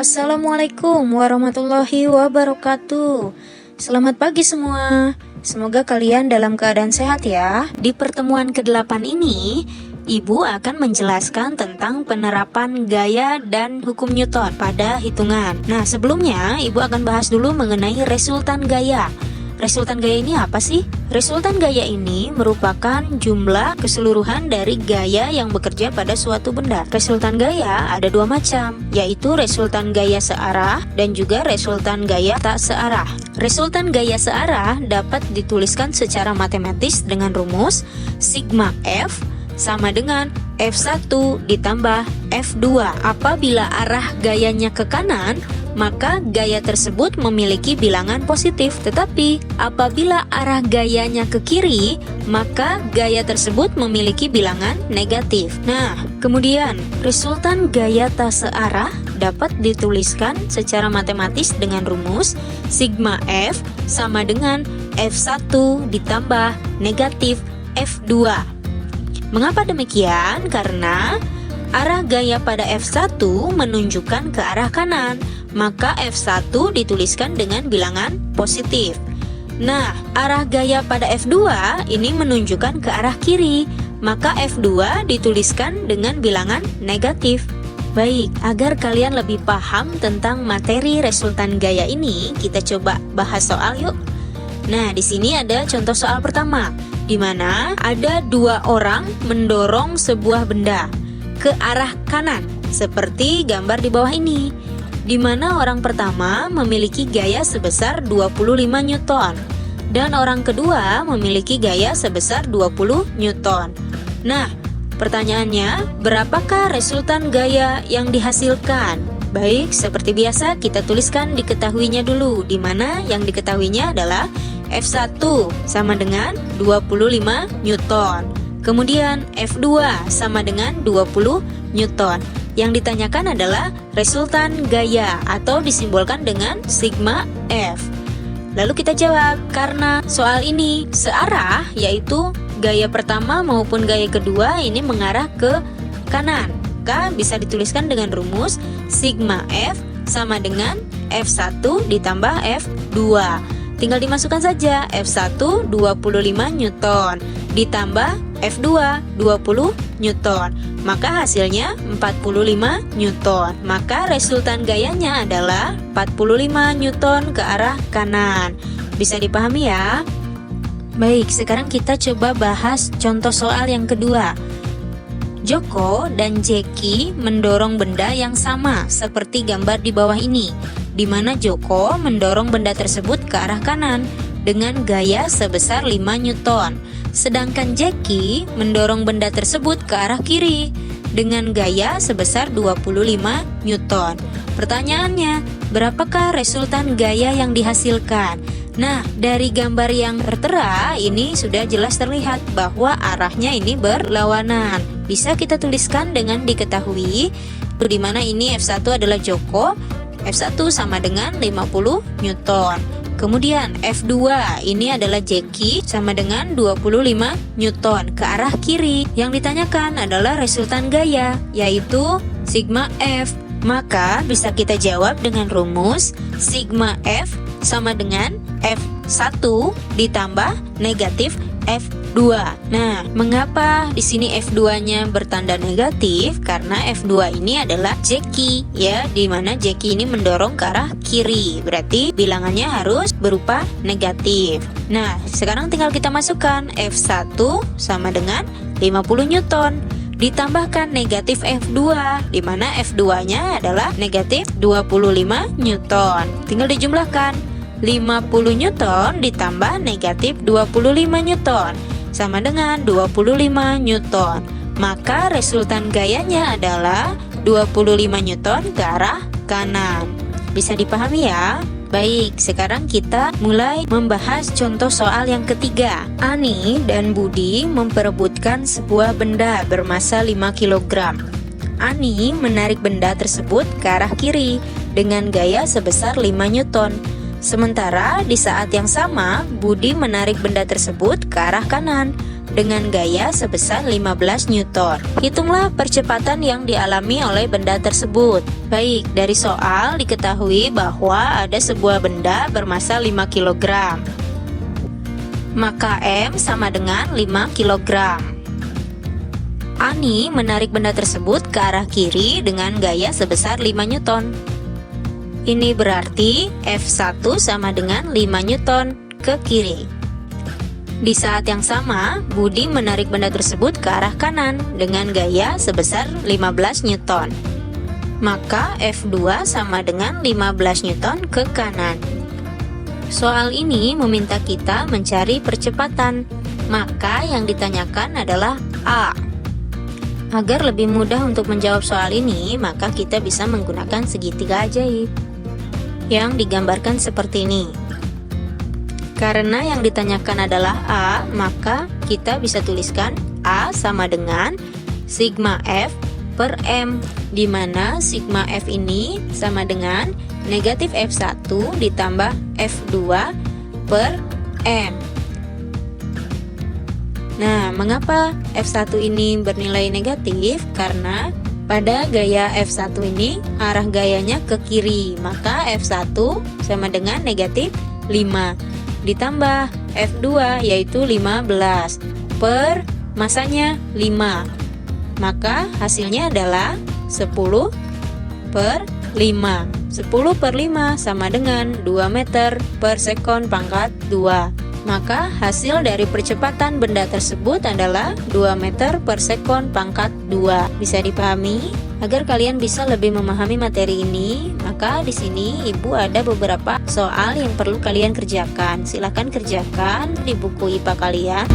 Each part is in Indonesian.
Assalamualaikum warahmatullahi wabarakatuh. Selamat pagi semua. Semoga kalian dalam keadaan sehat ya. Di pertemuan ke-8 ini, Ibu akan menjelaskan tentang penerapan gaya dan hukum Newton pada hitungan. Nah, sebelumnya Ibu akan bahas dulu mengenai resultan gaya. Resultan gaya ini apa sih? Resultan gaya ini merupakan jumlah keseluruhan dari gaya yang bekerja pada suatu benda. Resultan gaya ada dua macam, yaitu resultan gaya searah dan juga resultan gaya tak searah. Resultan gaya searah dapat dituliskan secara matematis dengan rumus sigma F sama dengan F1 ditambah F2. Apabila arah gayanya ke kanan, maka gaya tersebut memiliki bilangan positif. Tetapi apabila arah gayanya ke kiri, maka gaya tersebut memiliki bilangan negatif. Nah, kemudian resultan gaya tak searah dapat dituliskan secara matematis dengan rumus sigma F sama dengan F1 ditambah negatif F2. Mengapa demikian? Karena arah gaya pada F1 menunjukkan ke arah kanan, maka F1 dituliskan dengan bilangan positif. Nah, arah gaya pada F2 ini menunjukkan ke arah kiri, maka F2 dituliskan dengan bilangan negatif. Baik, agar kalian lebih paham tentang materi resultan gaya ini, kita coba bahas soal yuk. Nah, di sini ada contoh soal pertama, di mana ada dua orang mendorong sebuah benda ke arah kanan, seperti gambar di bawah ini, di mana orang pertama memiliki gaya sebesar 25 Newton dan orang kedua memiliki gaya sebesar 20 Newton. Nah, pertanyaannya, berapakah resultan gaya yang dihasilkan? Baik, seperti biasa kita tuliskan diketahuinya dulu, di mana yang diketahuinya adalah F1 sama dengan 25 Newton. Kemudian F2 sama dengan 20 Newton. Yang ditanyakan adalah resultan gaya atau disimbolkan dengan sigma F. Lalu kita jawab, karena soal ini searah, yaitu gaya pertama maupun gaya kedua ini mengarah ke kanan, maka bisa dituliskan dengan rumus sigma F sama dengan F1 ditambah F2. Tinggal dimasukkan saja F1 25 Newton ditambah F2 20 Newton, maka hasilnya 45 Newton. Maka resultan gayanya adalah 45 Newton ke arah kanan. Bisa dipahami ya? Baik, sekarang kita coba bahas contoh soal yang kedua. Joko dan Jeki mendorong benda yang sama seperti gambar di bawah ini, di mana Joko mendorong benda tersebut ke arah kanan dengan gaya sebesar 5 Newton. Sedangkan Jeki mendorong benda tersebut ke arah kiri dengan gaya sebesar 25 Newton. Pertanyaannya, berapakah resultan gaya yang dihasilkan? Nah, dari gambar yang tertera ini sudah jelas terlihat bahwa arahnya ini berlawanan. Bisa kita tuliskan dengan diketahui, di mana ini F1 adalah Joko, F1 sama dengan 50 Newton. Kemudian F2 ini adalah Jeki sama dengan 25 Newton ke arah kiri. Yang ditanyakan adalah resultan gaya, yaitu sigma F. Maka bisa kita jawab dengan rumus sigma F sama dengan F1 ditambah negatif F2. Nah, mengapa di sini F2-nya bertanda negatif? Karena F2 ini adalah Jeki, ya, di mana Jeki ini mendorong ke arah kiri. Berarti bilangannya harus berupa negatif. Nah, sekarang tinggal kita masukkan F1 sama dengan 50 Newton ditambahkan negatif F2, di mana F2-nya adalah negatif 25 Newton. Tinggal dijumlahkan 50 Newton ditambah negatif 25 Newton sama dengan 25 Newton. Maka resultan gayanya adalah 25 Newton ke arah kanan. Bisa dipahami ya? Baik, sekarang kita mulai membahas contoh soal yang ketiga. Ani dan Budi memperebutkan sebuah benda bermassa 5 kg. Ani menarik benda tersebut ke arah kiri dengan gaya sebesar 5 Newton. Sementara di saat yang sama, Budi menarik benda tersebut ke arah kanan dengan gaya sebesar 15 Newton. Hitunglah percepatan yang dialami oleh benda tersebut. Baik, dari soal diketahui bahwa ada sebuah benda bermassa 5 kg. Maka M sama dengan 5 kg. Ani menarik benda tersebut ke arah kiri dengan gaya sebesar 5 Newton. Ini berarti F1 sama dengan 5 Newton ke kiri. Di saat yang sama, Budi menarik benda tersebut ke arah kanan dengan gaya sebesar 15 Newton. Maka F2 sama dengan 15 Newton ke kanan. Soal ini meminta kita mencari percepatan, maka yang ditanyakan adalah A. Agar lebih mudah untuk menjawab soal ini, maka kita bisa menggunakan segitiga ajaib yang digambarkan seperti ini. Karena yang ditanyakan adalah A, maka kita bisa tuliskan A sama dengan sigma F per M, di mana sigma F ini sama dengan negatif F1 ditambah F2 per M. Nah, mengapa F1 ini bernilai negatif? Karena pada gaya F1 ini arah gayanya ke kiri, maka F1 sama dengan negatif 5 ditambah F2 yaitu 15 per masanya 5, maka hasilnya adalah 10 per 5. 10 per 5 sama dengan 2 meter per sekon pangkat 2. Maka hasil dari percepatan benda tersebut adalah 2 meter per sekon pangkat 2. Bisa dipahami? Agar kalian bisa lebih memahami materi ini, maka di sini Ibu ada beberapa soal yang perlu kalian kerjakan. Silahkan kerjakan di buku IPA kalian.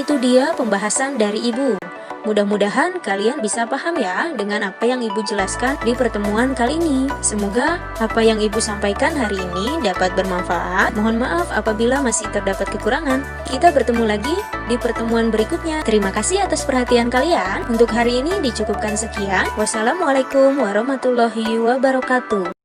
Itu dia pembahasan dari Ibu. Mudah-mudahan kalian bisa paham ya dengan apa yang Ibu jelaskan di pertemuan kali ini. Semoga apa yang Ibu sampaikan hari ini dapat bermanfaat. Mohon maaf apabila masih terdapat kekurangan. Kita bertemu lagi di pertemuan berikutnya. Terima kasih atas perhatian kalian. Untuk hari ini dicukupkan sekian. Wassalamualaikum warahmatullahi wabarakatuh.